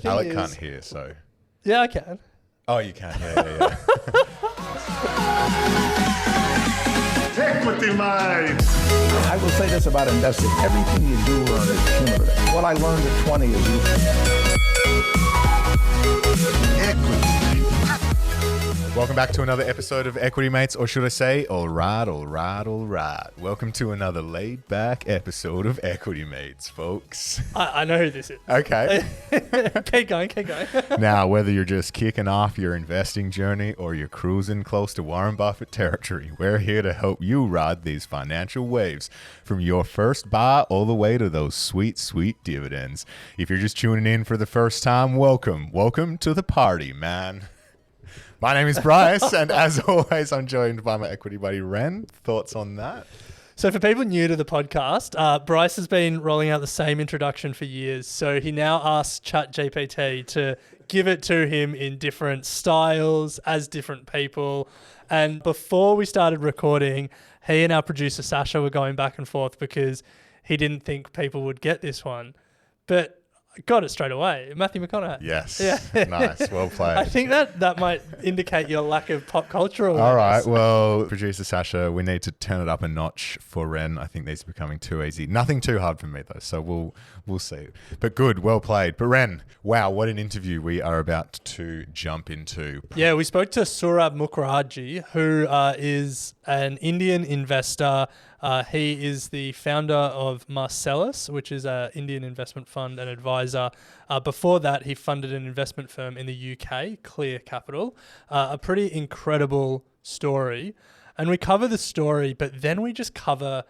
Alec can't hear, so... Yeah, I can. Oh, you can. Yeah. Equity mind. I will say this about investing. Everything you do learn is cumulative. What I learned at 20 is useful. Equity. Welcome back to another episode of Equity Mates, or should I say, all right. Welcome to another laid-back episode of Equity Mates, folks. I know who this is. Okay. Keep going. Now, whether you're just kicking off your investing journey or you're cruising close to Warren Buffett territory, we're here to help you ride these financial waves from your first buy all the way to those sweet, sweet dividends. If you're just tuning in for the first time, welcome. Welcome to the party, man. My name is Bryce, and as always, I'm joined by my equity buddy, Ren. Thoughts on that? So for people new to the podcast, Bryce has been rolling out the same introduction for years. So he now asks ChatGPT to give it to him in different styles, as different people. And before we started recording, he and our producer, Sasha, were going back and forth because he didn't think people would get this one. But got it straight away. Matthew McConaughey. Yes. Yeah. Nice. Well played. I think that might indicate your lack of pop culture awareness. All right. Well, producer Sasha, we need to turn it up a notch for Ren. I think these are becoming too easy. Nothing too hard for me though, so we'll see. But good, well played. But Ren, wow, what an interview we are about to jump into. Yeah, we spoke to Saurabh Mukherjea, who is an Indian investor. He is the founder of Marcellus, which is an Indian investment fund and advisor. Before that, he funded an investment firm in the UK, Clear Capital. A pretty incredible story. And we cover the story, but then we just cover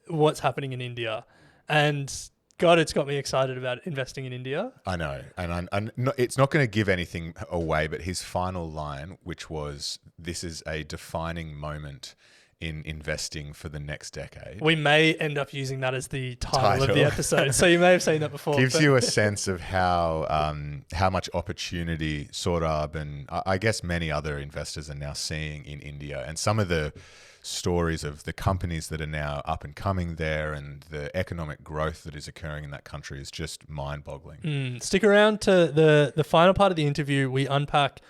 what's happening in India. And God, it's got me excited about investing in India. I know. And it's not going to give anything away, but his final line, which was, "This is a defining moment in investing for the next decade." We may end up using that as the title of the episode. So you may have seen that before. Gives you a sense of how much opportunity Saurabh and I guess many other investors are now seeing in India, and some of the stories of the companies that are now up and coming there and the economic growth that is occurring in that country is just mind-boggling. Stick around to the final part of the interview. We unpack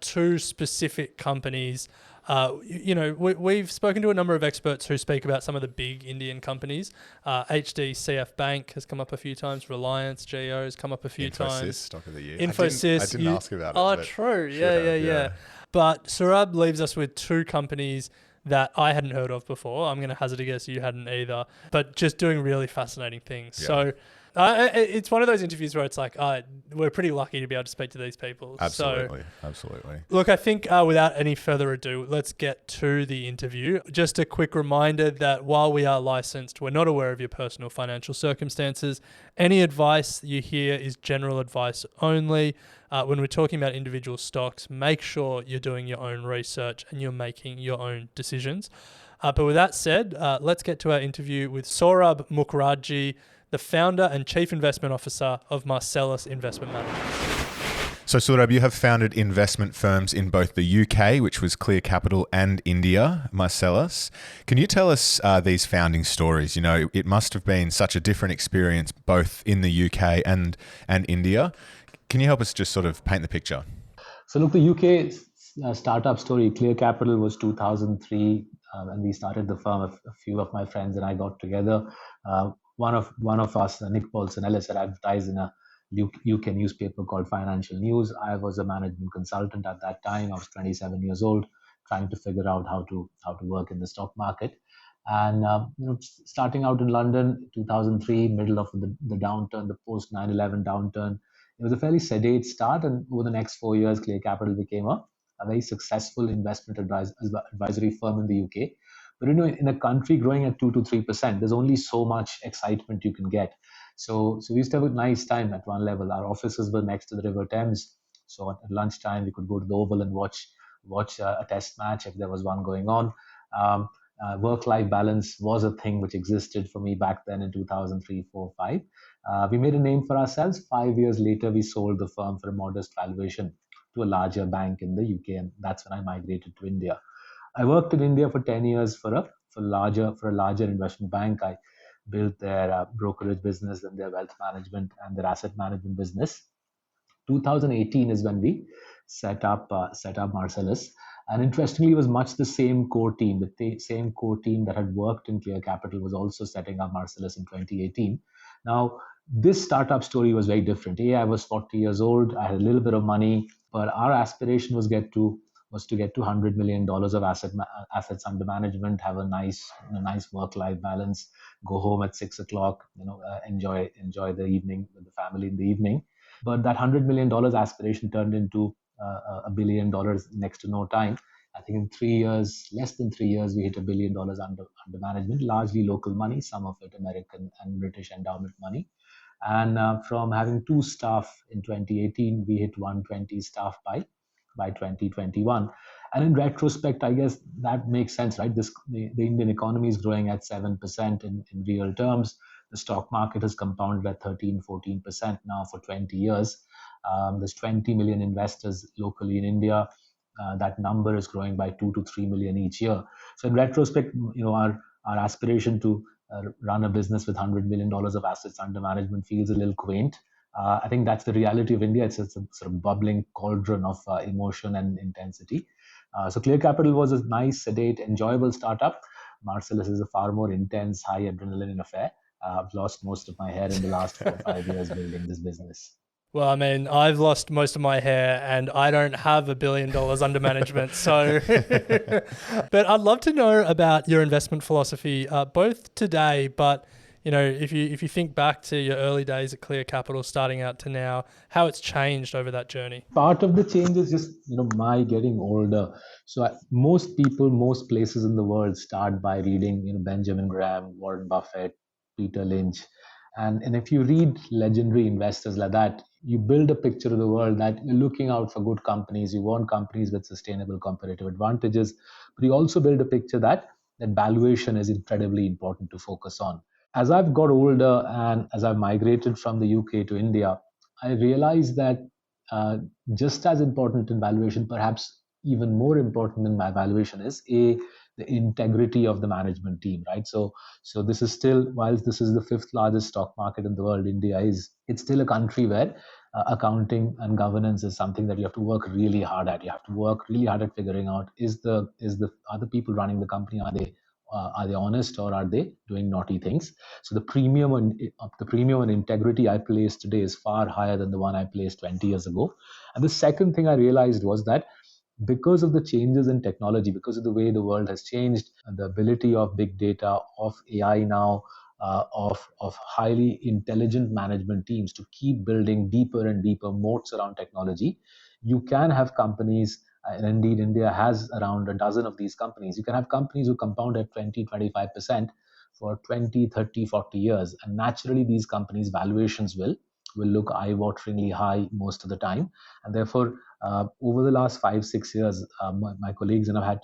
two specific companies. We've spoken to a number of experts who speak about some of the big Indian companies. HDCF Bank has come up a few times. Reliance Jio has come up a few times. Infosys, stock of the year. Infosys. I didn't ask about it. Oh, true. Yeah. But Saurabh leaves us with two companies that I hadn't heard of before. I'm going to hazard a guess you hadn't either. But just doing really fascinating things. Yeah. So it's one of those interviews where it's like, we're pretty lucky to be able to speak to these people. Absolutely. Look, I think without any further ado, let's get to the interview. Just a quick reminder that while we are licensed, we're not aware of your personal financial circumstances. Any advice you hear is general advice only. When we're talking about individual stocks, make sure you're doing your own research and you're making your own decisions. But with that said, let's get to our interview with Saurabh Mukherjea, the founder and chief investment officer of Marcellus Investment Managers. So Saurabh, you have founded investment firms in both the UK, which was Clear Capital, and India, Marcellus. Can you tell us these founding stories? You know, it must have been such a different experience both in the UK and India. Can you help us just sort of paint the picture? So look, the UK startup story, Clear Capital, was 2003, and we started the firm. A few of my friends and I got together. One of us, Nick Paulson-Ellis, had advertised in a UK newspaper called Financial News. I was a management consultant at that time. I was 27 years old, trying to figure out how to work in the stock market. And starting out in London, 2003, middle of the downturn, the post 9/11 downturn. It was a fairly sedate start, and over the next 4 years, Clear Capital became a very successful investment advisory firm in the UK. But in a country growing at 2 to 3%, there's only so much excitement you can get. So we used to have a nice time at one level. Our offices were next to the River Thames, so at lunchtime we could go to the Oval and watch a test match if there was one going on. Work-life balance was a thing which existed for me back then in 2003, 4, 5. We made a name for ourselves. 5 years later, we sold the firm for a modest valuation to a larger bank in the UK, and that's when I migrated to India. I worked in India for 10 years for a larger investment bank. I built their brokerage business and their wealth management and their asset management business. 2018 is when we set up Marcellus. And interestingly, it was much the same core team. The same core team that had worked in Clear Capital was also setting up Marcellus in 2018. Now, this startup story was very different. I was 40 years old. I had a little bit of money, but our aspiration was to get to $100 million of assets under management, have a nice work-life balance, go home at 6 o'clock, enjoy the evening with the family in the evening. But that $100 million aspiration turned into $1 billion next to no time. I think in 3 years, less than 3 years, we hit $1 billion under management, largely local money, some of it American and British endowment money. And from having 2 staff in 2018, we hit 120 staff by 2021. And in retrospect, I guess that makes sense, right? The Indian economy is growing at 7% in real terms. The stock market has compounded at 13-14% now for 20 years. There's 20 million investors locally in India. That number is growing by 2 to 3 million each year. So in retrospect, our aspiration to run a business with $100 million of assets under management feels a little quaint. I think that's the reality of India. It's a sort of bubbling cauldron of emotion and intensity. So Clear Capital was a nice, sedate, enjoyable startup. Marcellus is a far more intense, high adrenaline affair. I've lost most of my hair in the last 4 or 5 years building this business. Well, I mean, I've lost most of my hair and I don't have $1 billion under management. So, but I'd love to know about your investment philosophy, both today, but if you think back to your early days at Clear Capital, starting out to now, how it's changed over that journey. Part of the change is just my getting older. So most people, most places in the world start by reading Benjamin Graham, Warren Buffett, Peter Lynch. And if you read legendary investors like that, you build a picture of the world that you're looking out for good companies. You want companies with sustainable competitive advantages, but you also build a picture that valuation is incredibly important to focus on. As I've got older and as I've migrated from the UK to India, I realized that just as important in valuation, perhaps even more important than my valuation is the integrity of the management team, right? So this is still, whilst this is the 5th largest stock market in the world, it's still a country where accounting and governance is something that you have to work really hard at. You have to work really hard at figuring out are the people running the company, are they honest or are they doing naughty things? So the premium and integrity I place today is far higher than the one I placed 20 years ago. And the second thing I realized was that because of the changes in technology, because of the way the world has changed, and the ability of big data, of AI now, of highly intelligent management teams to keep building deeper and deeper moats around technology, you can have companies, and indeed India has around a dozen of these companies. You can have companies who compound at 20-25% for 20, 30, 40 years. And naturally, these companies' valuations will look eye-wateringly high most of the time. And therefore, over the last 5-6 years, my colleagues and I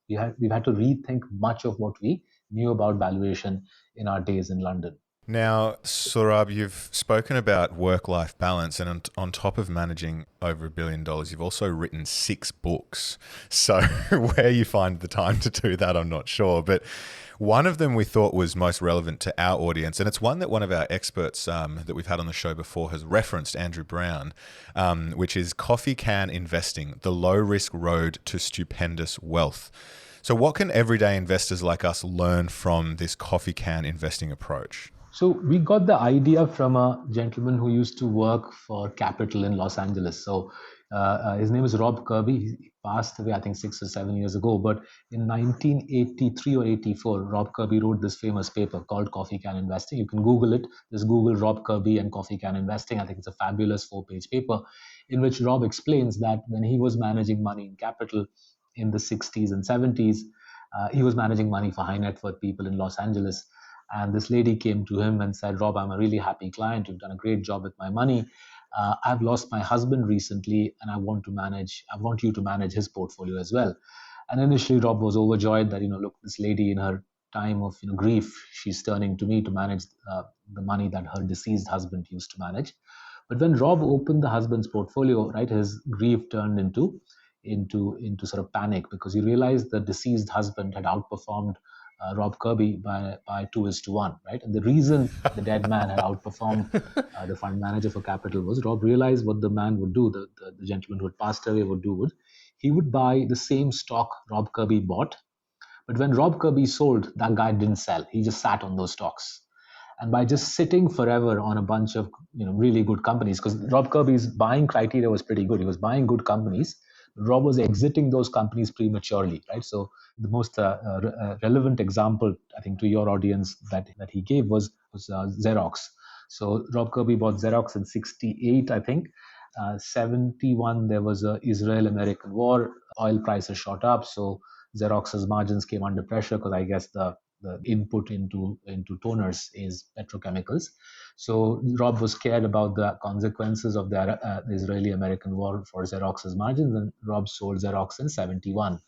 we've had to rethink much of what we knew about valuation in our days in London. Now, Saurabh, you've spoken about work-life balance, and on top of managing over $1 billion, you've also written 6 books. So where you find the time to do that, I'm not sure. But one of them we thought was most relevant to our audience, and it's one that one of our experts that we've had on the show before has referenced, Andrew Brown, which is Coffee Can Investing, The Low-Risk Road to Stupendous Wealth. So what can everyday investors like us learn from this coffee can investing approach? So we got the idea from a gentleman who used to work for Capital in Los Angeles. So his name is Rob Kirby. He passed away, I think, 6 or 7 years ago. But in 1983 or 84, Rob Kirby wrote this famous paper called Coffee Can Investing. You can Google it. Just Google Rob Kirby and Coffee Can Investing. I think it's a fabulous 4-page paper in which Rob explains that when he was managing money in Capital in the 60s and 70s, he was managing money for high net worth people in Los Angeles. And this lady came to him and said, Rob, I'm a really happy client. You've done a great job with my money. I've lost my husband recently, and I want you to manage his portfolio as well. And initially, Rob was overjoyed that, look, this lady in her time of grief, she's turning to me to manage the money that her deceased husband used to manage. But when Rob opened the husband's portfolio, right, his grief turned into sort of panic, because he realized the deceased husband had outperformed Rob Kirby by 2:1, right? And the reason the dead man had outperformed the fund manager for capital was Rob realized what the man would do, the gentleman who had passed away would do, he would buy the same stock Rob Kirby bought, but when Rob Kirby sold, that guy didn't sell. He just sat on those stocks. And by just sitting forever on a bunch of really good companies, because Rob Kirby's buying criteria was pretty good. He was buying good companies. Rob was exiting those companies prematurely, right? So the most relevant example, I think, to your audience that he gave was Xerox. So Rob Kirby bought Xerox in '68, I think. 71, there was a Israel-American war. Oil prices shot up, so Xerox's margins came under pressure because I guess the input into toners is petrochemicals. So Rob was scared about the consequences of the Israeli-American war for Xerox's margins, and Rob sold Xerox in '71.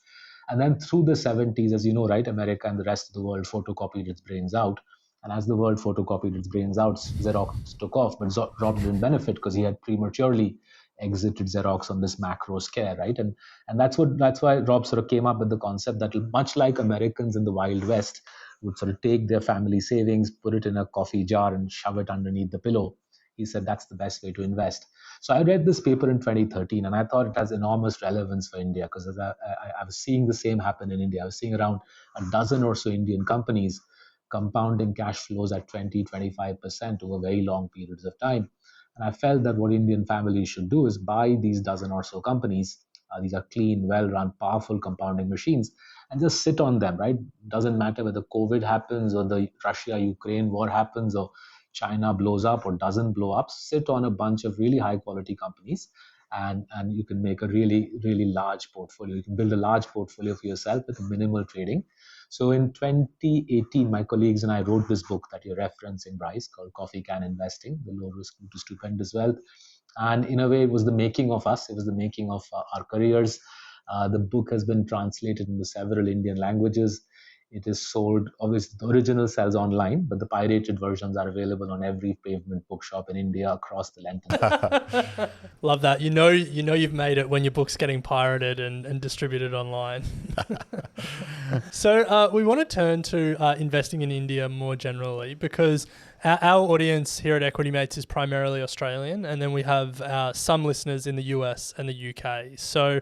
And then through the '70s, as you know, right, America and the rest of the world photocopied its brains out. And as the world photocopied its brains out, Xerox took off, but Rob didn't benefit because he had prematurely exited Xerox on this macro scare, right? And that's why Rob sort of came up with the concept that much like Americans in the Wild West would sort of take their family savings, put it in a coffee jar, and shove it underneath the pillow. He said that's the best way to invest. So I read this paper in 2013, and I thought it has enormous relevance for India because I was seeing the same happen in India. I was seeing around a dozen or so Indian companies compounding cash flows at 20-25% over very long periods of time. And I felt that what Indian families should do is buy these dozen or so companies. These are clean, well-run, powerful compounding machines, and just sit on them, right? Doesn't matter whether COVID happens or the Russia-Ukraine war happens or China blows up or doesn't blow up. Sit on a bunch of really high-quality companies, and you can make a really, really large portfolio. You can build a large portfolio for yourself with minimal trading. So in 2018, my colleagues and I wrote this book that you're referencing, Bryce, called Coffee Can Investing, The Low Risk Route to Stupendous Wealth. And in a way, it was the making of us. It was the making of our careers. The book has been translated into several Indian languages. It is sold, obviously, the original sells online, but the pirated versions are available on every pavement bookshop in India across the length and Love that. You know you've made it when your book's getting pirated and distributed online. So we want to turn to investing in India more generally because our audience here at Equity Mates is primarily Australian, and then we have some listeners in the US and the UK. So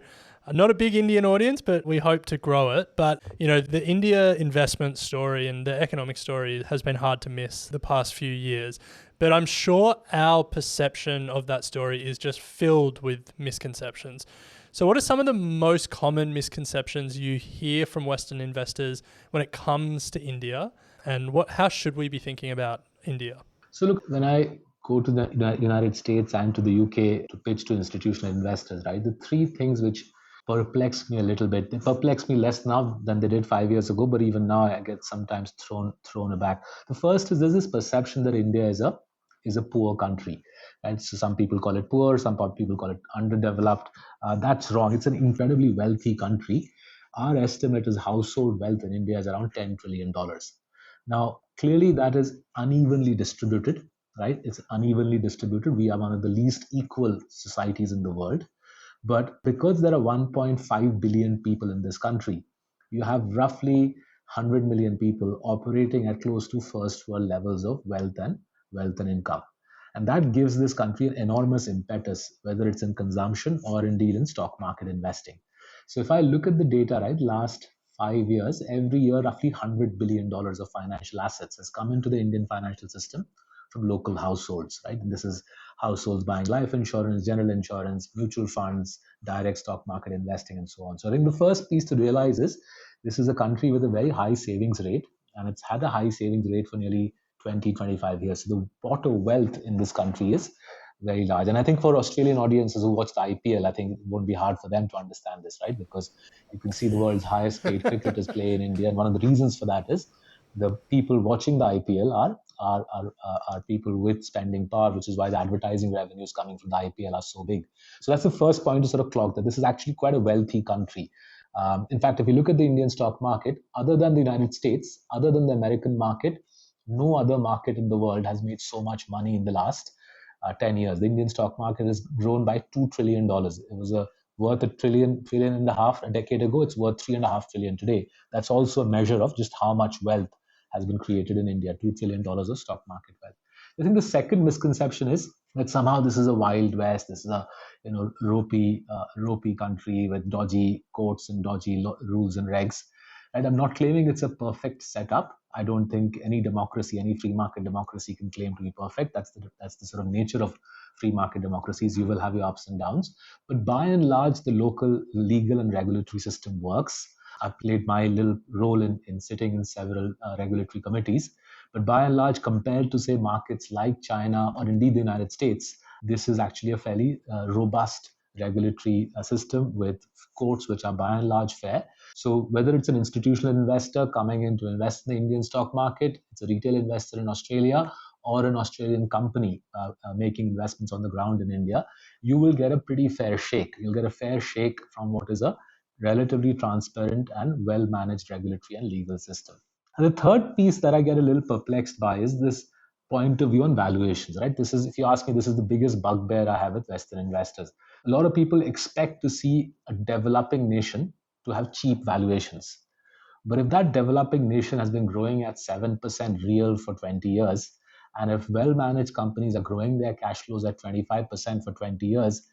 not a big Indian audience, but we hope to grow it. But, the India investment story and the economic story has been hard to miss the past few years. But I'm sure our perception of that story is just filled with misconceptions. So what are some of the most common misconceptions you hear from Western investors when it comes to India? And how should we be thinking about India? So look, when I go to the United States and to the UK to pitch to institutional investors, right, the three things which perplex me a little bit. They perplex me less now than they did 5 years ago, but even now I get sometimes thrown aback. The first is there's this perception that India is a poor country, right? So some people call it poor, some people call it underdeveloped. That's wrong. It's an incredibly wealthy country. Our estimate is household wealth in India is around $10 trillion. Now, clearly that is unevenly distributed, right? It's unevenly distributed. We are one of the least equal societies in the world. But because there are 1.5 billion people in this country, you have roughly 100 million people operating at close to first world levels of wealth and income. And that gives this country an enormous impetus, whether it's in consumption or indeed in stock market investing. So if I look at the data, right, last 5 years, every year, roughly $100 billion of financial assets has come into the Indian financial system from local households, right? And this is households buying life insurance, general insurance, mutual funds, direct stock market investing, and so on. So I think the first piece to realize is this is a country with a very high savings rate, and it's had a high savings rate for nearly 20-25 years. So the pot of wealth in this country is very large. And I think for Australian audiences who watch the IPL, I think it won't be hard for them to understand this, right? Because you can see the world's highest paid cricketers play in India. And one of the reasons for that is the people watching the IPL are people with spending power, which is why the advertising revenues coming from the IPL are so big. So that's the first point to sort of clock that this is actually quite a wealthy country. In fact, if you look at the Indian stock market, other than the United States, other than the American market, no other market in the world has made so much money in the last 10 years. The Indian stock market has grown by $2 trillion. It was a worth trillion and a half a decade ago. It's worth 3.5 trillion today. That's also a measure of just how much wealth has been created in India, $2 trillion of stock market wealth. I think the second misconception is that somehow this is a wild west. This is a ropey country with dodgy courts and dodgy rules and regs. And I'm not claiming it's a perfect setup. I don't think any democracy, any free market democracy, can claim to be perfect. That's the sort of nature of free market democracies. You will have your ups and downs, but by and large, the local legal and regulatory system works. I've played my little role in sitting in several regulatory committees. But by and large, compared to, say, markets like China or indeed the United States, this is actually a fairly robust regulatory system with courts which are by and large fair. So whether it's an institutional investor coming in to invest in the Indian stock market, it's a retail investor in Australia, or an Australian company making investments on the ground in India, you will get a pretty fair shake. You'll get a fair shake from what is a relatively transparent and well-managed regulatory and legal system. And the third piece that I get a little perplexed by is this point of view on valuations, right? This is, if you ask me, this is the biggest bugbear I have with Western investors. A lot of people expect to see a developing nation to have cheap valuations. But if that developing nation has been growing at 7% real for 20 years, and if well-managed companies are growing their cash flows at 25% for 20 years,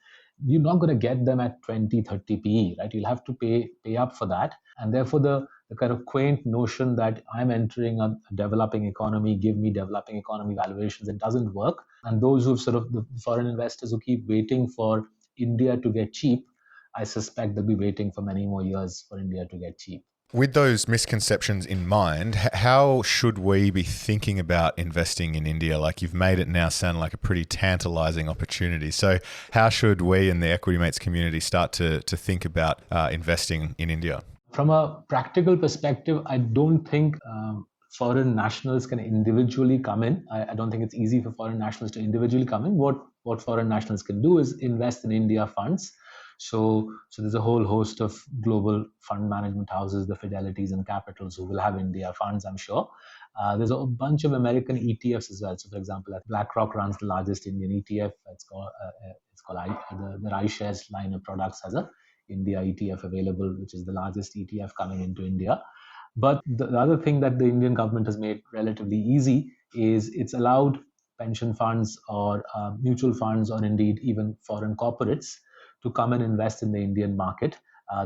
you're not going to get them at 20, 30 PE, right? You'll have to pay up for that. And therefore, the kind of quaint notion that I'm entering a developing economy, give me developing economy valuations, it doesn't work. And those who sort of, the foreign investors who keep waiting for India to get cheap, I suspect they'll be waiting for many more years for India to get cheap. With those misconceptions in mind, how should we be thinking about investing in India? Like, you've made it now sound like a pretty tantalizing opportunity. So how should we in the Equity Mates community start to think about investing in India? From a practical perspective, I don't think foreign nationals can individually come in. I don't think it's easy for foreign nationals to individually come in. What foreign nationals can do is invest in India funds. So there's a whole host of global fund management houses, the Fidelities and Capitals, who will have India funds, I'm sure. There's a bunch of American ETFs as well. So, for example, BlackRock runs the largest Indian ETF. It's called the iShares line of products has a India ETF available, which is the largest ETF coming into India. But the other thing that the Indian government has made relatively easy is it's allowed pension funds or mutual funds, or indeed even foreign corporates, to come and invest in the Indian market.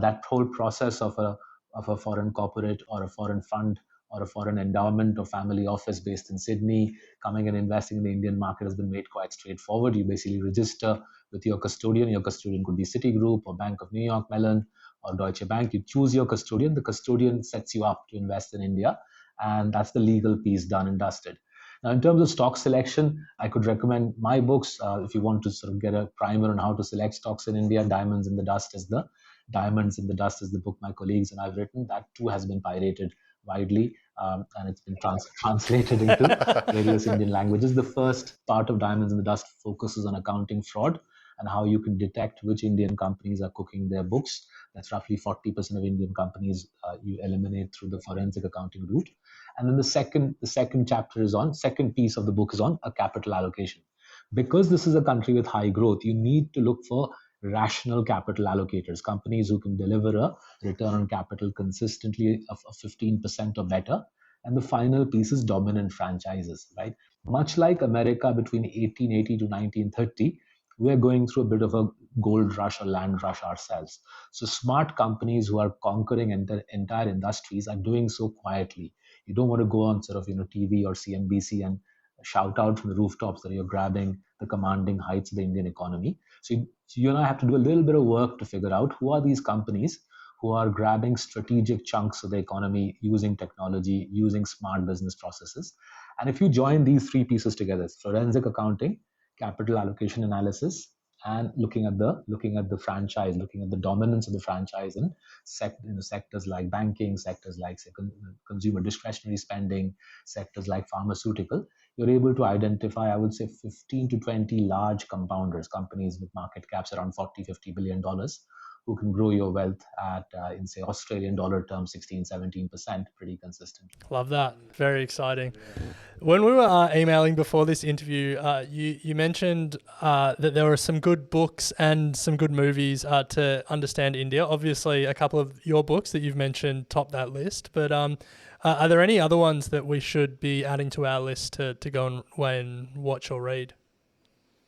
That whole process of a foreign corporate or a foreign fund or a foreign endowment or family office based in Sydney coming and investing in the Indian market has been made quite straightforward. You basically register with your custodian. Your custodian could be Citigroup or Bank of New York Mellon or Deutsche Bank. You choose your custodian. The custodian sets you up to invest in India, and that's the legal piece done and dusted. Now, in terms of stock selection, I could recommend my books. If you want to sort of get a primer on how to select stocks in India, Diamonds in the Dust is the book my colleagues and I've written. That too has been pirated widely, and it's been translated into various Indian languages. The first part of Diamonds in the Dust focuses on accounting fraud and how you can detect which Indian companies are cooking their books. That's roughly 40% of Indian companies you eliminate through the forensic accounting route. And then the second piece of the book is on a capital allocation. Because this is a country with high growth, you need to look for rational capital allocators, companies who can deliver a return on capital consistently of 15% or better. And the final piece is dominant franchises, right? Much like America between 1880 to 1930, we're going through a bit of a gold rush or land rush ourselves. So smart companies who are conquering entire industries are doing so quietly. You don't want to go on sort of TV or CNBC and shout out from the rooftops that you're grabbing the commanding heights of the Indian economy. So you and I have to do a little bit of work to figure out who are these companies who are grabbing strategic chunks of the economy using technology, using smart business processes. And if you join these three pieces together, forensic accounting, capital allocation analysis, and looking at the franchise, looking at the dominance of the franchise in sectors like banking, sectors like consumer discretionary spending, sectors like pharmaceutical, you're able to identify, I would say, 15 to 20 large compounders, companies with market caps around $40, $50 billion, who can grow your wealth at, in say, Australian dollar terms, 16, 17%, pretty consistently. Love that. Very exciting. When we were emailing before this interview, you mentioned that there were some good books and some good movies to understand India. Obviously, a couple of your books that you've mentioned top that list. But are there any other ones that we should be adding to our list to go and watch or read?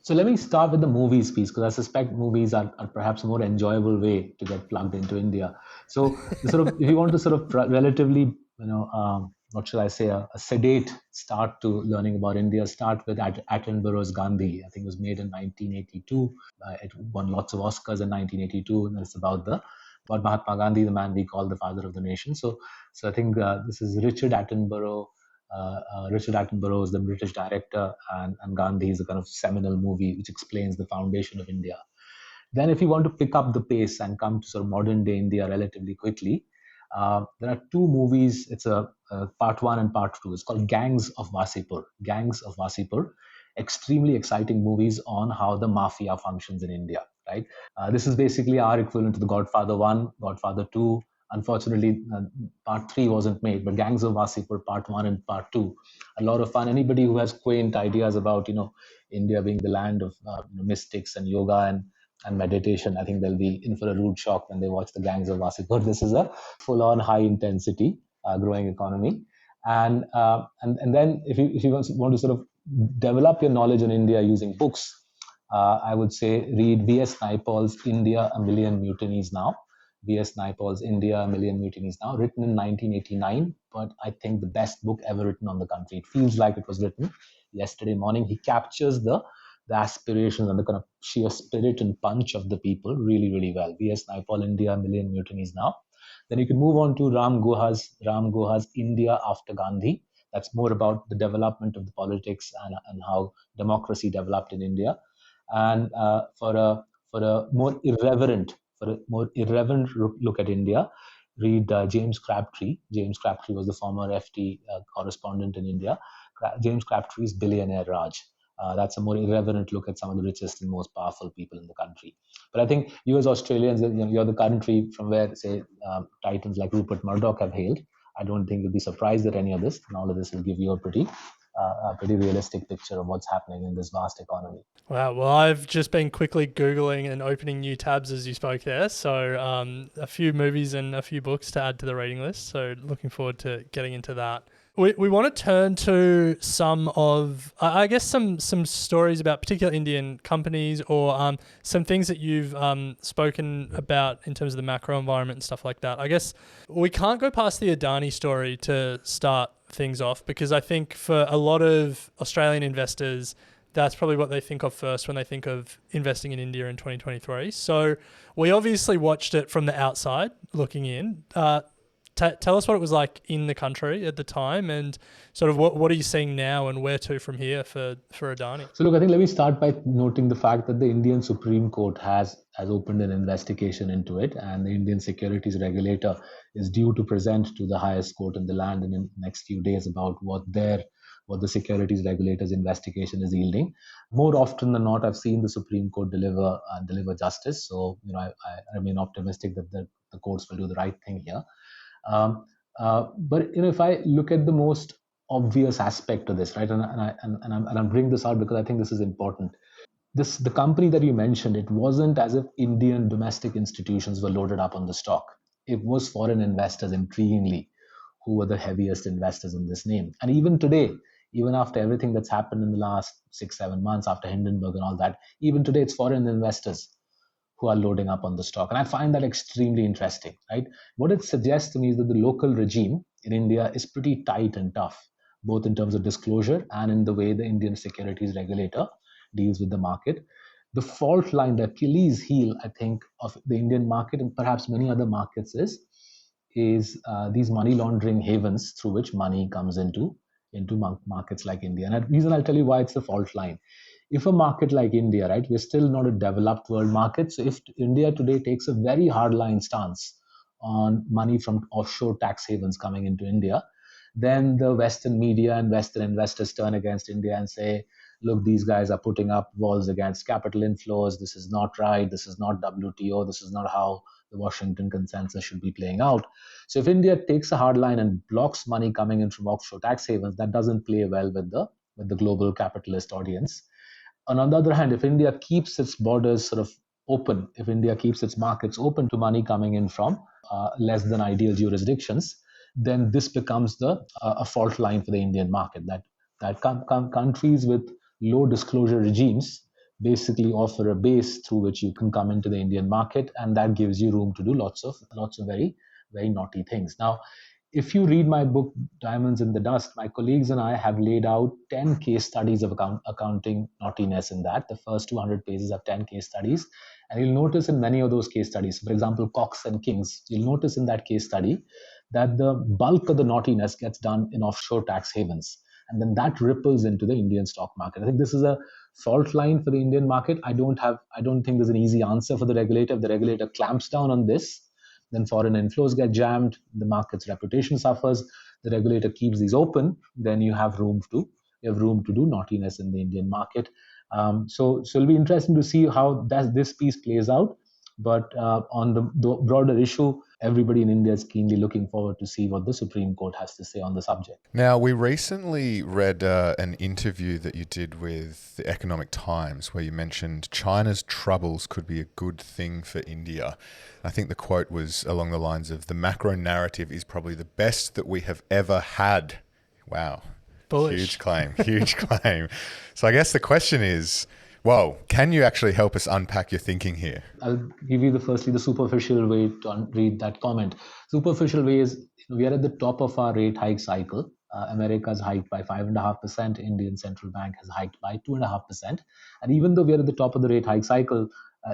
So let me start with the movies piece, because I suspect movies are perhaps a more enjoyable way to get plugged into India. So if you want to sort of relatively, what should I say, a sedate start to learning about India, start with Attenborough's Gandhi. I think it was made in 1982. It won lots of Oscars in 1982, and it's about Mahatma Gandhi, the man we call the father of the nation. So I think this is Richard Attenborough. Richard Attenborough is the British director, and Gandhi is a kind of seminal movie which explains the foundation of India. Then, if you want to pick up the pace and come to sort of modern day India relatively quickly, there are two movies. It's a part one and part two. It's called Gangs of Wasipur. Gangs of Wasipur. Extremely exciting movies on how the mafia functions in India. Right. This is basically our equivalent to the Godfather 1, Godfather 2. Unfortunately, part 3 wasn't made, but Gangs of Wasipur part 1 and part 2, a lot of fun. Anybody who has quaint ideas about, India being the land of mystics and yoga and meditation, I think they'll be in for a rude shock when they watch the Gangs of Wasipur. This is a full-on high-intensity growing economy. And then if you want to sort of develop your knowledge on India using books, I would say read V.S. Naipaul's India, A Million Mutinies Now. V.S. Naipaul's India, A Million Mutinies Now, written in 1989, but I think the best book ever written on the country. It feels like it was written yesterday morning. He captures the aspirations and the kind of sheer spirit and punch of the people really, really well. V.S. Naipaul, India, A Million Mutinies Now. Then you can move on to Ram Guha's India After Gandhi. That's more about the development of the politics and how democracy developed in India. And for a more irreverent look at India, read James Crabtree. James Crabtree was the former FT correspondent in India. James Crabtree's Billionaire Raj. That's a more irreverent look at some of the richest and most powerful people in the country. But I think you as Australians, you're the country from where, say, titans like Rupert Murdoch have hailed. I don't think you'll be surprised at any of this. And all of this will give you a pretty realistic picture of what's happening in this vast economy. Wow. Well, I've just been quickly Googling and opening new tabs as you spoke there. So a few movies and a few books to add to the reading list. So looking forward to getting into that. We want to turn to some of, I guess, some stories about particular Indian companies or some things that you've spoken about in terms of the macro environment and stuff like that. I guess we can't go past the Adani story to start things off, because I think for a lot of Australian investors, that's probably what they think of first when they think of investing in India in 2023. So we obviously watched it from the outside looking in. Tell us what it was like in the country at the time, and sort of what are you seeing now and where to from here for Adani? So look, I think let me start by noting the fact that the Indian Supreme Court has opened an investigation into it, and the Indian securities regulator is due to present to the highest court in the land in the next few days about what the securities regulator's investigation is yielding. More often than not, I've seen the Supreme Court deliver justice. So I remain optimistic that the courts will do the right thing here. But if I look at the most obvious aspect of this, right, and I bring this out because I think this is important. The company that you mentioned, it wasn't as if Indian domestic institutions were loaded up on the stock. It was foreign investors, intriguingly, who were the heaviest investors in this name. And even today, even after everything that's happened in the last 6-7 months, after Hindenburg and all that, even today it's foreign investors who are loading up on the stock. And I find that extremely interesting, right? What it suggests to me is that the local regime in India is pretty tight and tough, both in terms of disclosure and in the way the Indian securities regulator deals with the market. The fault line, the Achilles heel, I think, of the Indian market and perhaps many other markets is these money laundering havens through which money comes into markets like India. And the reason I'll tell you why it's the fault line. If a market like India, right, we're still not a developed world market. So if India today takes a very hardline stance on money from offshore tax havens coming into India, then the Western media and Western investors turn against India and say, look, these guys are putting up walls against capital inflows. This is not right. This is not WTO. This is not how the Washington consensus should be playing out. So if India takes a hard line and blocks money coming in from offshore tax havens, that doesn't play well with the global capitalist audience. On the other hand, if India keeps its borders sort of open, if India keeps its markets open to money coming in from less than ideal jurisdictions, then this becomes a fault line for the Indian market. That countries with low disclosure regimes basically offer a base through which you can come into the Indian market, and that gives you room to do lots of very very naughty things. Now, if you read my book, Diamonds in the Dust, my colleagues and I have laid out 10 case studies of accounting naughtiness in that. The first 200 pages have 10 case studies. And you'll notice in many of those case studies, for example, Cox and Kings, you'll notice in that case study that the bulk of the naughtiness gets done in offshore tax havens. And then that ripples into the Indian stock market. I think this is a fault line for the Indian market. I don't think there's an easy answer for the regulator. If the regulator clamps down on this, then foreign inflows get jammed, the market's reputation suffers, the regulator keeps these open, then you have room to do naughtiness in the Indian market. So it'll be interesting to see how this piece plays out. But on the broader issue, everybody in India is keenly looking forward to see what the Supreme Court has to say on the subject. Now, we recently read an interview that you did with the Economic Times where you mentioned China's troubles could be a good thing for India. I think the quote was along the lines of, the macro narrative is probably the best that we have ever had. Wow. Bullish. Huge claim, huge claim. So I guess the question is, whoa, can you actually help us unpack your thinking here? I'll give you the superficial way to read that comment. Superficial way is, we are at the top of our rate hike cycle. America's hiked by 5.5%. Indian central bank has hiked by 2.5%. And even though we are at the top of the rate hike cycle,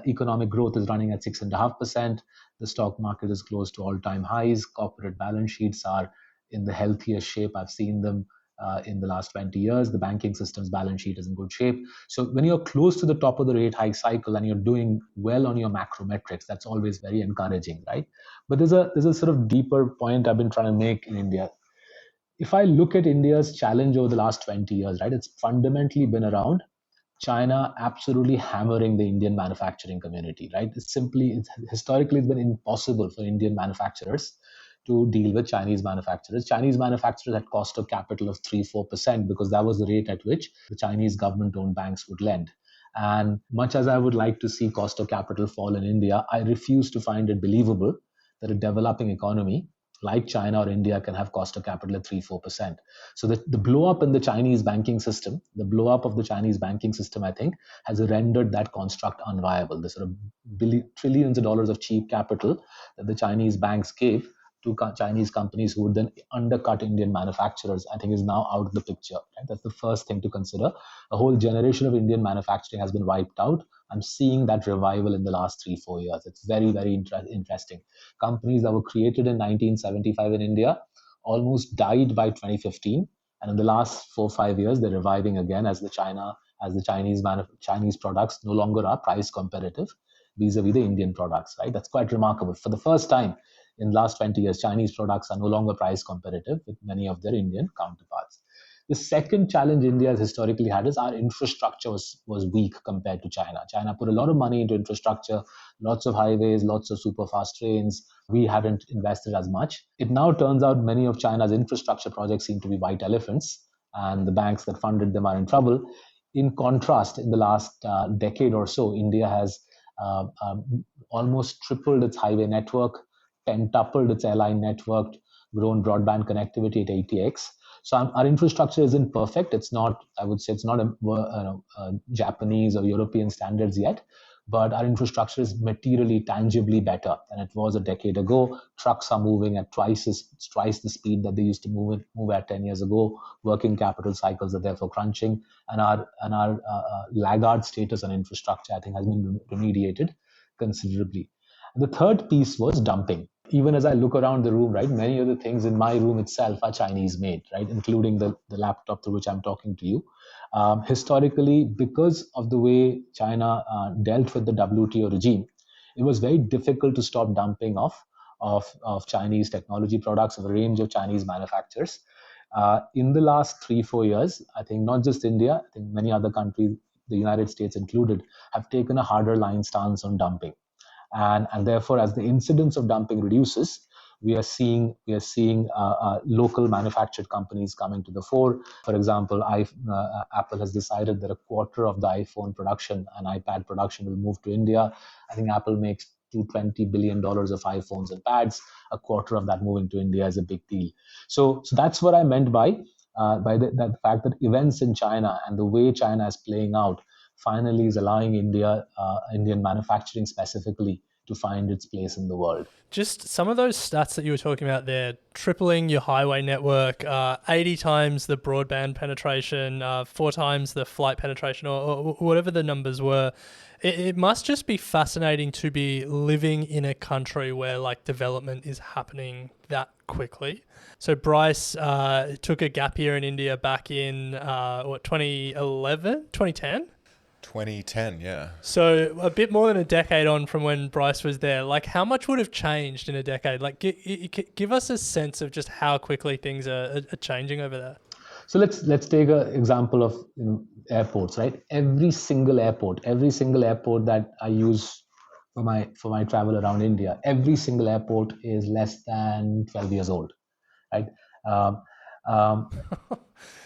economic growth is running at 6.5%. The stock market is close to all-time highs. Corporate balance sheets are in the healthiest shape I've seen them in the last 20 years. The banking system's balance sheet is in good shape. So when you're close to the top of the rate hike cycle and you're doing well on your macro metrics, that's always very encouraging, right? But there's a sort of deeper point I've been trying to make in India. If I look at India's challenge over the last 20 years, right, it's fundamentally been around China absolutely hammering the Indian manufacturing community, right? Historically, it's been impossible for Indian manufacturers to deal with Chinese manufacturers. Chinese manufacturers had cost of capital of 3-4% because that was the rate at which the Chinese government-owned banks would lend. And much as I would like to see cost of capital fall in India, I refuse to find it believable that a developing economy like China or India can have cost of capital at 3-4%. So the blow up in the Chinese banking system, I think, has rendered that construct unviable. The sort of trillions of dollars of cheap capital that the Chinese banks gave to Chinese companies who would then undercut Indian manufacturers, I think is now out of the picture. Right? That's the first thing to consider. A whole generation of Indian manufacturing has been wiped out. I'm seeing that revival in the last 3-4 years. It's very, very interesting. Companies that were created in 1975 in India almost died by 2015. And in the last 4-5 years, they're reviving again as the Chinese products no longer are price competitive vis-a-vis the Indian products, right? That's quite remarkable. For the first time in the last 20 years, Chinese products are no longer price competitive with many of their Indian counterparts. The second challenge India has historically had is our infrastructure was weak compared to China. China put a lot of money into infrastructure, lots of highways, lots of super fast trains. We haven't invested as much. It now turns out many of China's infrastructure projects seem to be white elephants, and the banks that funded them are in trouble. In contrast, in the last decade or so, India has almost tripled its highway network, pentupled its airline network, grown broadband connectivity at 80x. So our infrastructure isn't perfect. It's not, I would say, it's not a Japanese or European standards yet, but our infrastructure is materially, tangibly better than it was a decade ago. Trucks are moving at twice the speed that they used to move at 10 years ago. Working capital cycles are therefore crunching, and our laggard status on infrastructure, I think, has been remediated considerably. And the third piece was dumping. Even as I look around the room, right, many of the things in my room itself are Chinese made, right, including the laptop through which I'm talking to you. Historically, because of the way China dealt with the WTO regime, it was very difficult to stop dumping of Chinese technology products of a range of Chinese manufacturers. In the last 3-4 years, I think not just India, I think many other countries, the United States included, have taken a harder line stance on dumping. And therefore, as the incidence of dumping reduces, we are seeing local manufactured companies coming to the fore. For example, Apple has decided that a quarter of the iPhone production and iPad production will move to India. I think Apple makes $220 billion of iPhones and pads. A quarter of that moving to India is a big deal. So that's what I meant by the fact that events in China and the way China is playing out finally is allowing Indian manufacturing specifically to find its place in the world. Just some of those stats that you were talking about there, tripling your highway network, 80 times the broadband penetration, 4 times the flight penetration, or whatever the numbers were. It must just be fascinating to be living in a country where like development is happening that quickly. So Bryce took a gap year in India back in 2011, 2010? 2010, yeah. So a bit more than a decade on from when Bryce was there. Like, how much would have changed in a decade? Like, give us a sense of just how quickly things are changing over there. So let's take an example of airports, right? Every single airport that I use for my travel around India, every single airport is less than 12 years old, right?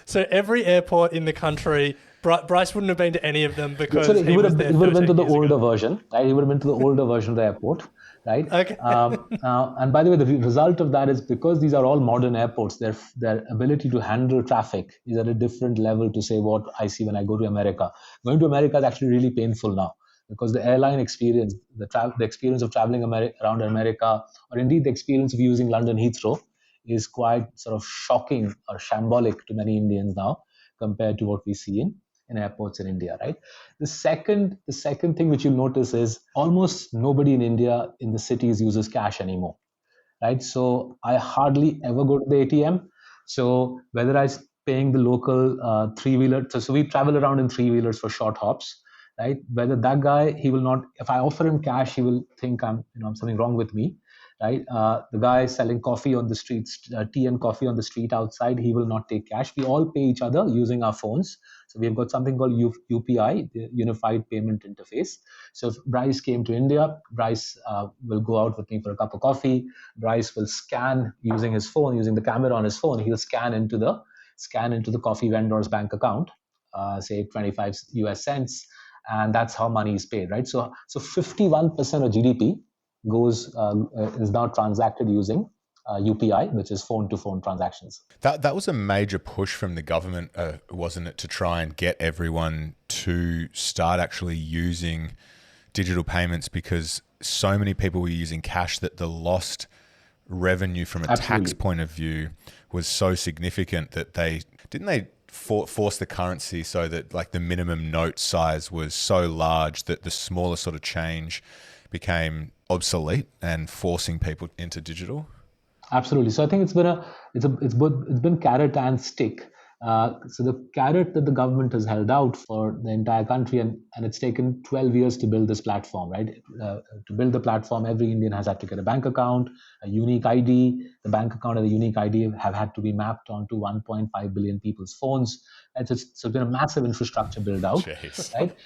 So every airport in the country, Bryce wouldn't have been to any of them because he would have been to the older ago. version, right? He would have been to the older version of the airport, right? Okay. And by the way, the result of that is because these are all modern airports, their ability to handle traffic is at a different level to say what I see when I go to America. Going to America is actually really painful now because the airline experience, the experience of traveling around America, or indeed the experience of using London Heathrow, is quite sort of shocking or shambolic to many Indians now compared to what we see in airports in India, right? The second thing which you'll notice is almost nobody in India in the cities uses cash anymore, right? So I hardly ever go to the ATM. So whether I'm paying the local three-wheeler, so we travel around in three-wheelers for short hops, right? Whether that guy, he will not, if I offer him cash, he will think I'm something wrong with me. Right, the guy selling coffee on the streets, tea and coffee on the street outside, he will not take cash. We all pay each other using our phones. So we've got something called UPI, the Unified Payment Interface. So if Bryce came to India, Bryce will go out with me for a cup of coffee. Bryce will scan using his phone, using the camera on his phone. He'll scan into the coffee vendor's bank account, say 25 US cents, and that's how money is paid. Right, so 51% of GDP is now transacted using UPI, which is phone-to-phone transactions. That was a major push from the government, wasn't it, to try and get everyone to start actually using digital payments because so many people were using cash that the lost revenue from a tax point of view was so significant that they force the currency so that like the minimum note size was so large that the smaller sort of change became obsolete and forcing people into digital? Absolutely. So I think it's been carrot and stick. So the carrot that the government has held out for the entire country, and it's taken 12 years to build this platform, right? To build the platform, every Indian has had to get a bank account, a unique ID. The bank account and the unique ID have had to be mapped onto 1.5 billion people's phones. So it's been a massive infrastructure build out, right?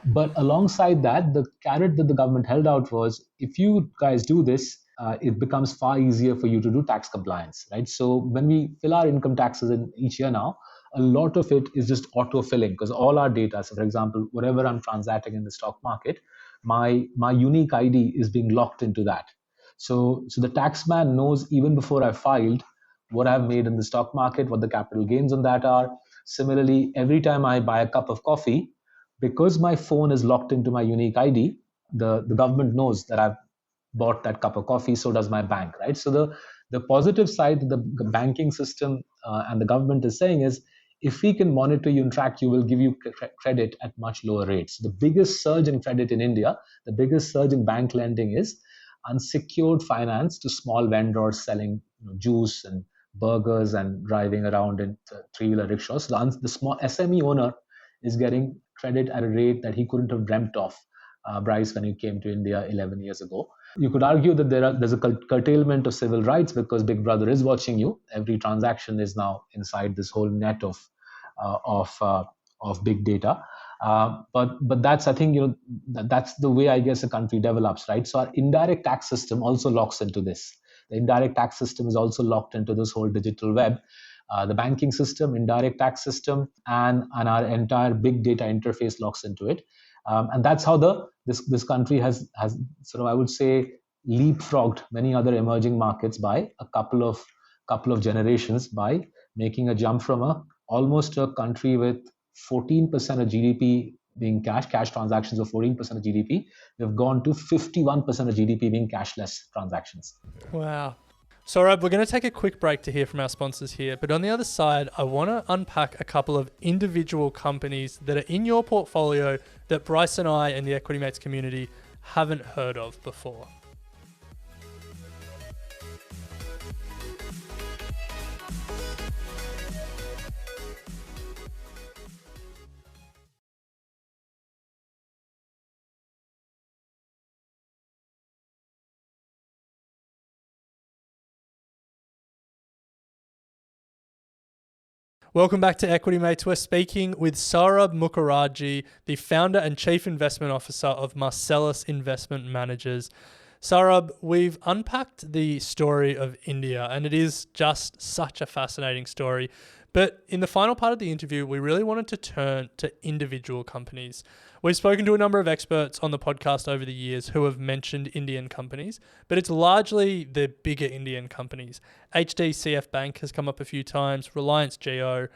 But alongside that, the carrot that the government held out was, if you guys do this, it becomes far easier for you to do tax compliance, right? So when we fill our income taxes in each year now, a lot of it is just auto-filling because all our data, so for example, whatever I'm transacting in the stock market, my unique ID is being locked into that. So the taxman knows even before I filed what I've made in the stock market, what the capital gains on that are. Similarly, every time I buy a cup of coffee, because my phone is locked into my unique ID, the government knows that I've bought that cup of coffee, so does my bank, right? So the positive side that the banking system and the government is saying is, if we can monitor you and track you, we'll give you credit at much lower rates. The biggest surge in credit in India, the biggest surge in bank lending is unsecured finance to small vendors selling juice and burgers and driving around in three-wheeler rickshaws. So the small SME owner is getting credit at a rate that he couldn't have dreamt of Bryce, when you came to India 11 years ago. You could argue that there's a curtailment of civil rights because Big Brother is watching you. Every transaction is now inside this whole net of big data. But that's, I think, that's the way I guess a country develops, right? So our indirect tax system also locks into this. The indirect tax system is also locked into this whole digital web. The banking system, indirect tax system, and our entire big data interface locks into it. And that's how this country has sort of, I would say, leapfrogged many other emerging markets by a couple of generations, by making a jump from almost a country with 14% of GDP being cash transactions of 14% of GDP. We've gone to 51% of GDP being cashless transactions. Wow. Saurabh, we're going to take a quick break to hear from our sponsors here. But on the other side, I want to unpack a couple of individual companies that are in your portfolio that Bryce and I and the Equity Mates community haven't heard of before. Welcome back to Equity Mates. We're speaking with Saurabh Mukherjea, the founder and chief investment officer of Marcellus Investment Managers. Saurabh, we've unpacked the story of India, and it is just such a fascinating story. But in the final part of the interview, we really wanted to turn to individual companies. We've spoken to a number of experts on the podcast over the years who have mentioned Indian companies, but it's largely the bigger Indian companies. HDCF Bank has come up a few times, Reliance Jio.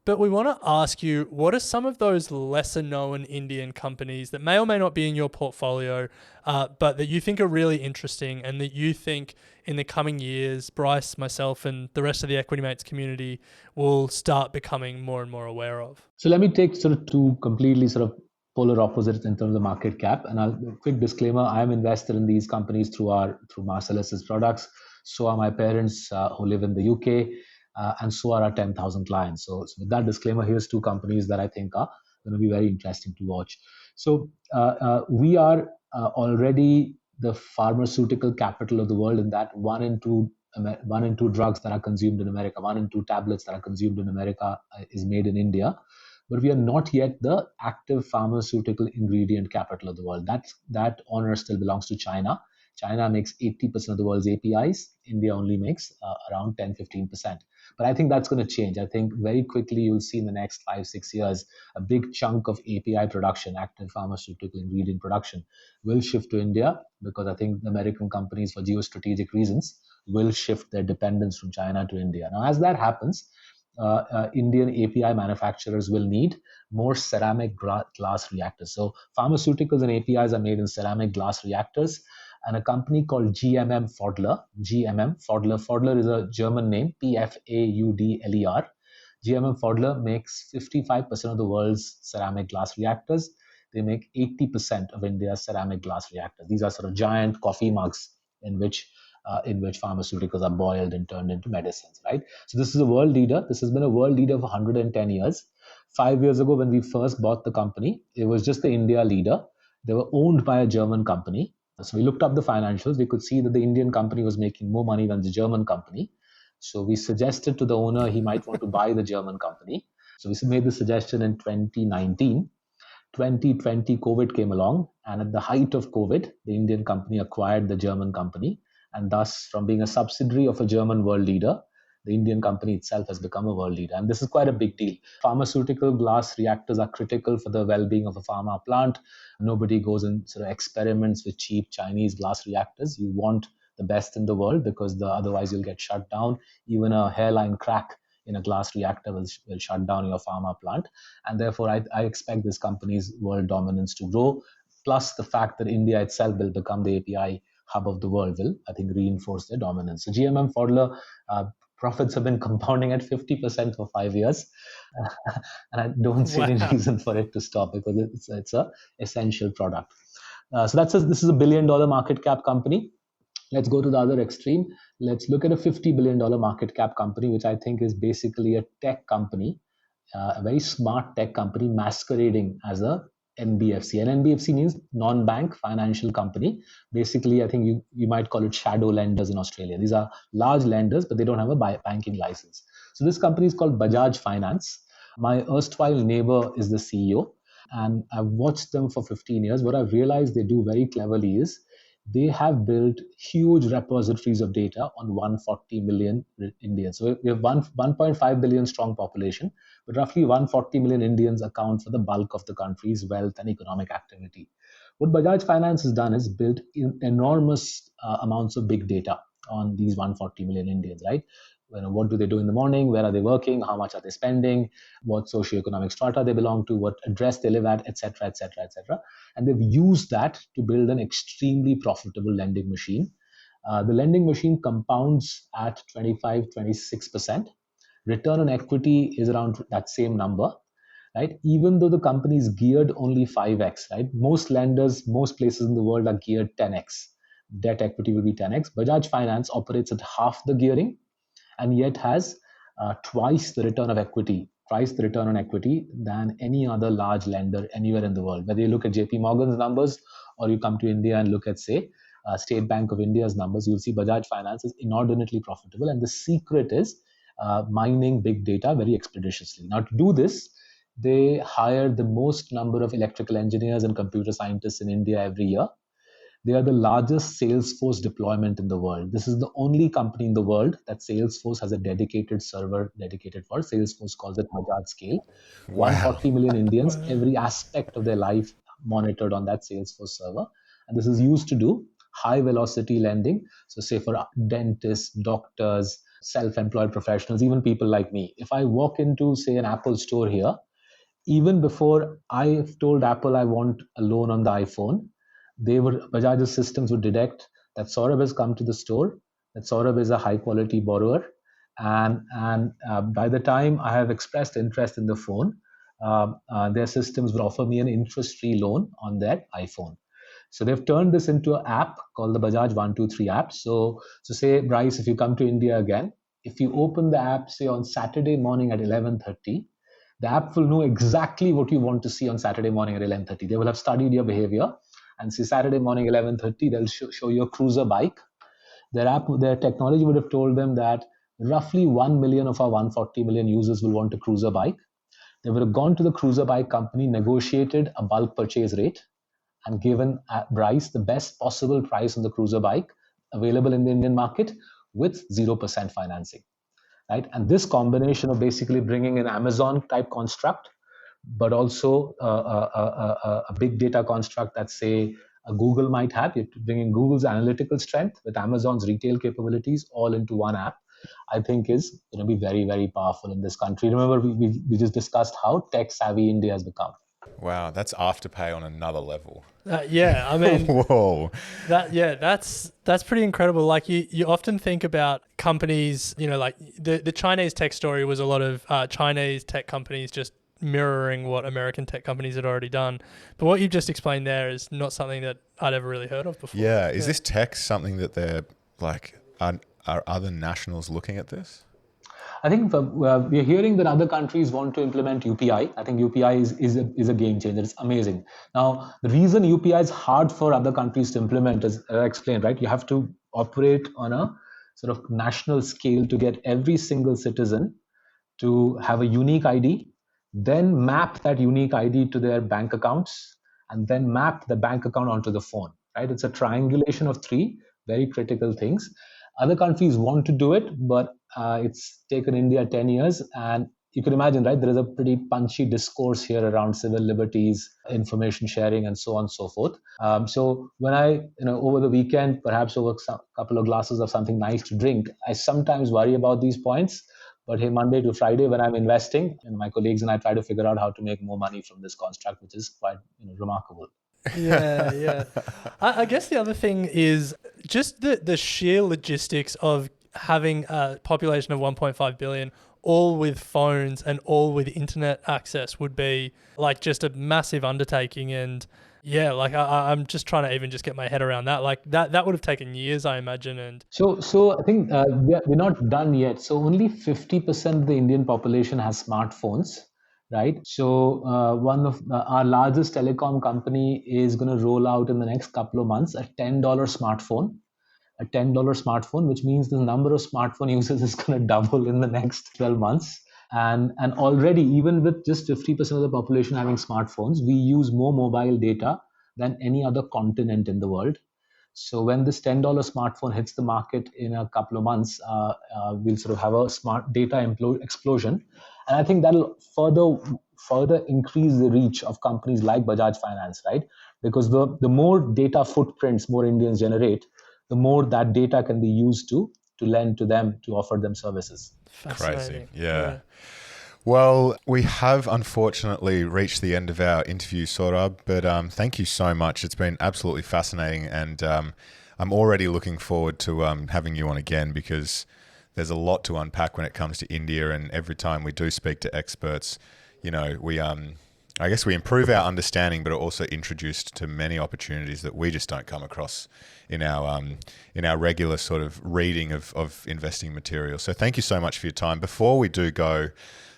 But we want to ask you, what are some of those lesser known Indian companies that may or may not be in your portfolio, but that you think are really interesting and that you think in the coming years, Bryce, myself, and the rest of the Equity Mates community will start becoming more and more aware of? So let me take sort of two completely sort of polar opposites in terms of market cap. And a quick disclaimer, I'm invested in these companies through Marcellus's products. So are my parents who live in the UK. And so are our 10,000 clients. So with that disclaimer, here's two companies that I think are going to be very interesting to watch. So we are already the pharmaceutical capital of the world, in that one in two drugs that are consumed in America, 1 in 2 tablets that are consumed in America is made in India. But we are not yet the active pharmaceutical ingredient capital of the world. That honor still belongs to China. China makes 80% of the world's APIs. India only makes around 10-15%. But I think that's going to change. I think very quickly you'll see in the next 5-6 years, a big chunk of API production, active pharmaceutical ingredient production, will shift to India, because I think the American companies, for geostrategic reasons, will shift their dependence from China to India. Now, as that happens, Indian API manufacturers will need more ceramic glass reactors. So pharmaceuticals and APIs are made in ceramic glass reactors. And a company called Pfaudler is a German name, Pfaudler. Pfaudler makes 55% of the world's ceramic glass reactors. They make 80% of India's ceramic glass reactors. These are sort of giant coffee mugs in which pharmaceuticals are boiled and turned into medicines, right? So this is a world leader. This has been a world leader for 110 years. 5 years ago, when we first bought the company, it was just the India leader. They were owned by a German company. So we looked up the financials. We could see that the Indian company was making more money than the German company. So we suggested to the owner he might want to buy the German company. So we made the suggestion in 2019. 2020, COVID came along. And at the height of COVID, the Indian company acquired the German company. And thus, from being a subsidiary of a German world leader, the Indian company itself has become a world leader. And this is quite a big deal. Pharmaceutical glass reactors are critical for the well-being of a pharma plant. Nobody goes and sort of experiments with cheap Chinese glass reactors. You want the best in the world, because otherwise you'll get shut down. Even a hairline crack in a glass reactor will shut down your pharma plant. And therefore, I expect this company's world dominance to grow. Plus the fact that India itself will become the API hub of the world will, I think, reinforce their dominance. So Pfaudler, profits have been compounding at 50% for 5 years. And I don't see any reason for it to stop, because it's a essential product. So this is a $1 billion market cap company. Let's go to the other extreme. Let's look at a $50 billion market cap company, which I think is basically a tech company, a very smart tech company masquerading as a NBFC. And NBFC means non-bank financial company. Basically, I think you might call it shadow lenders in Australia. These are large lenders, but they don't have a banking license. So this company is called Bajaj Finance. My erstwhile neighbor is the CEO, and I've watched them for 15 years. What I've realized they do very cleverly is they have built huge repositories of data on 140 million Indians. So we have 1.5 billion strong population, but roughly 140 million Indians account for the bulk of the country's wealth and economic activity. What Bajaj Finance has done is built enormous amounts of big data on these 140 million Indians, right? What do they do in the morning? Where are they working? How much are they spending? What socioeconomic strata they belong to? What address they live at, etc., etc., etc. And they've used that to build an extremely profitable lending machine. The lending machine compounds at 25-26%. Return on equity is around that same number, right? Even though the company is geared only 5x, right? Most lenders, most places in the world are geared 10x. Debt equity will be 10x. Bajaj Finance operates at half the gearing and yet has twice the return on equity than any other large lender anywhere in the world. Whether you look at JP Morgan's numbers or you come to India and look at, say, State Bank of India's numbers, you'll see Bajaj Finance is inordinately profitable. And the secret is mining big data very expeditiously. Now, to do this, they hire the most number of electrical engineers and computer scientists in India every year. They are the largest Salesforce deployment in the world. This is the only company in the world that Salesforce has a dedicated server dedicated for. Salesforce calls it Bajaj Scale. Wow. 140 million Indians, every aspect of their life monitored on that Salesforce server. And this is used to do high velocity lending. So say for dentists, doctors, self-employed professionals, even people like me. If I walk into, say, an Apple store here, even before I've told Apple I want a loan on the iPhone, Bajaj's systems would detect that Saurabh has come to the store, that Saurabh is a high quality borrower, and by the time I have expressed interest in the phone, their systems would offer me an interest-free loan on their iPhone. So they've turned this into an app called the Bajaj 123 app. So say, Bryce, if you come to India again, if you open the app, say on Saturday morning at 11:30, the app will know exactly what you want to see on Saturday morning at 11:30. They will have studied your behavior. And say Saturday morning 11:30, they'll show you a cruiser bike. Their technology would have told them that roughly 1 million of our 140 million users will want a cruiser bike. They would have gone to the cruiser bike company, negotiated a bulk purchase rate, and given Bryce the best possible price on the cruiser bike available in the Indian market with 0% financing, right? And this combination of basically bringing an Amazon type construct, but also a big data construct that, say, a Google might have. You're bringing Google's analytical strength with Amazon's retail capabilities all into one app, I think is going to be very, very powerful in this country. Remember, we just discussed how tech savvy India has become. Wow, that's Afterpay on another level. Yeah, I mean, whoa, that's pretty incredible. Like you often think about companies, like the Chinese tech story was a lot of Chinese tech companies just mirroring what American tech companies had already done. But what you've just explained there is not something that I'd ever really heard of before. Yeah, is this tech something that they're like, are other nationals looking at this? I think we're hearing that other countries want to implement UPI. I think UPI is a game changer. It's amazing. Now, the reason UPI is hard for other countries to implement is, I explained, right? You have to operate on a sort of national scale to get every single citizen to have a unique ID, then map that unique ID to their bank accounts, and then map the bank account onto the phone, right? It's a triangulation of three very critical things. Other countries want to do it, but it's taken India 10 years. And you can imagine, right, there is a pretty punchy discourse here around civil liberties, information sharing, and so on and so forth. So when I, over the weekend, perhaps over a couple of glasses of something nice to drink, I sometimes worry about these points. But hey, Monday to Friday, when I'm investing, my colleagues and I try to figure out how to make more money from this construct, which is quite remarkable. Yeah. I guess the other thing is just the sheer logistics of having a population of 1.5 billion, all with phones and all with internet access, would be like just a massive undertaking. And yeah, like I'm just trying to even just get my head around that. Like that would have taken years, I imagine. And so I think we're not done yet. So only 50% of the Indian population has smartphones. right? So one of our largest telecom company is going to roll out in the next couple of months a $10 smartphone. A $10 smartphone, which means the number of smartphone users is going to double in the next 12 months. And already, even with just 50% of the population having smartphones, we use more mobile data than any other continent in the world. So when this $10 smartphone hits the market in a couple of months, we'll sort of have a smart data explosion. And I think that'll further increase the reach of companies like Bajaj Finance, right? Because the more data footprints more Indians generate, the more that data can be used to lend to them, to offer them services. Crazy. Yeah. Well, we have unfortunately reached the end of our interview, Saurabh, but thank you so much. It's been absolutely fascinating, and I'm already looking forward to having you on again, because there's a lot to unpack when it comes to India, and every time we do speak to experts, you know, I guess we improve our understanding, but are also introduced to many opportunities that we just don't come across in our regular sort of reading of investing material. So thank you so much for your time. Before we do go,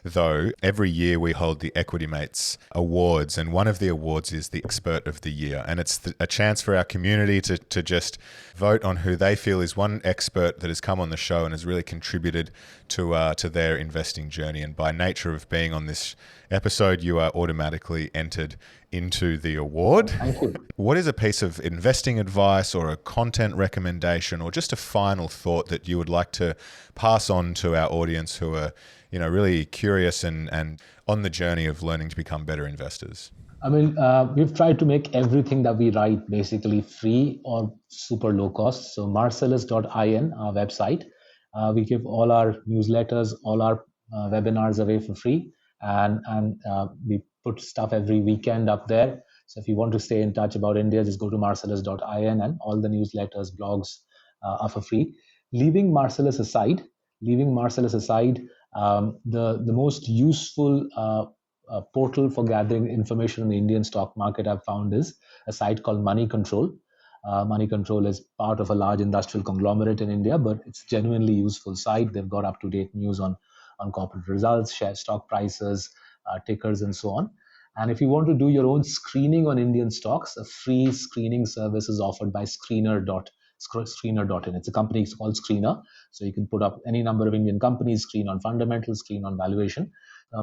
though, every year we hold the Equity Mates Awards, and one of the awards is the Expert of the Year. And it's a chance for our community to just vote on who they feel is one expert that has come on the show and has really contributed to their investing journey. And by nature of being on this episode, you are automatically entered into the award. Thank you. What is a piece of investing advice or a content recommendation or just a final thought that you would like to pass on to our audience who are, you know, really curious and on the journey of learning to become better investors? I mean, we've tried to make everything that we write basically free or super low cost. So Marcellus.in, our website, we give all our newsletters, all our webinars away for free. And we put stuff every weekend up there. So if you want to stay in touch about India, just go to Marcellus.in, and all the newsletters, blogs are for free. Leaving Marcellus aside, the most useful portal for gathering information on the Indian stock market I've found is a site called Money Control. Money Control is part of a large industrial conglomerate in India, but it's a genuinely useful site. They've got up-to-date news on corporate results, share stock prices, tickers, and so on. And if you want to do your own screening on Indian stocks, a free screening service is offered by Screener.in. It's a company called Screener. So you can put up any number of Indian companies, screen on fundamentals, screen on valuation.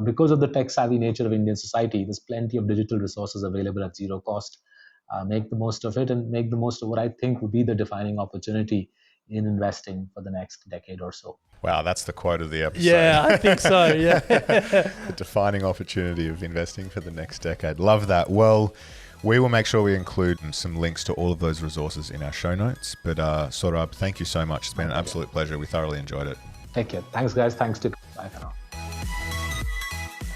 Because of the tech-savvy nature of Indian society, there's plenty of digital resources available at zero cost. Make the most of it, and make the most of what I think would be the defining opportunity in investing for the next decade or so. Wow, that's the quote of the episode. Yeah, I think so, yeah. The defining opportunity of investing for the next decade. Love that. Well, we will make sure we include some links to all of those resources in our show notes. But Saurabh, thank you so much. It's been an absolute pleasure. We thoroughly enjoyed it. Take care. Thanks, guys. Thanks to bye for now.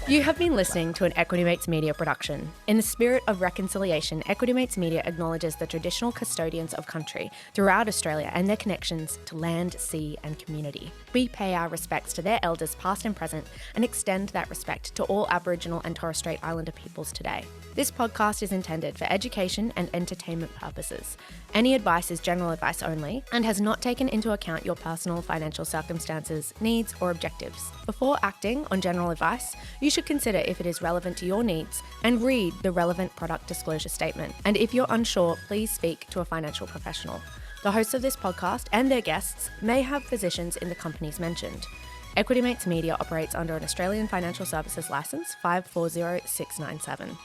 You have been listening to an Equity Mates Media production. In the spirit of reconciliation, Equity Mates Media acknowledges the traditional custodians of country throughout Australia and their connections to land, sea and community. We pay our respects to their elders past and present and extend that respect to all Aboriginal and Torres Strait Islander peoples today. This podcast is intended for education and entertainment purposes. Any advice is general advice only and has not taken into account your personal financial circumstances, needs or objectives. Before acting on general advice, you should consider if it is relevant to your needs and read the relevant product disclosure statement. And if you're unsure, please speak to a financial professional. The hosts of this podcast and their guests may have positions in the companies mentioned. Equity Mates Media operates under an Australian Financial Services Licence 540697.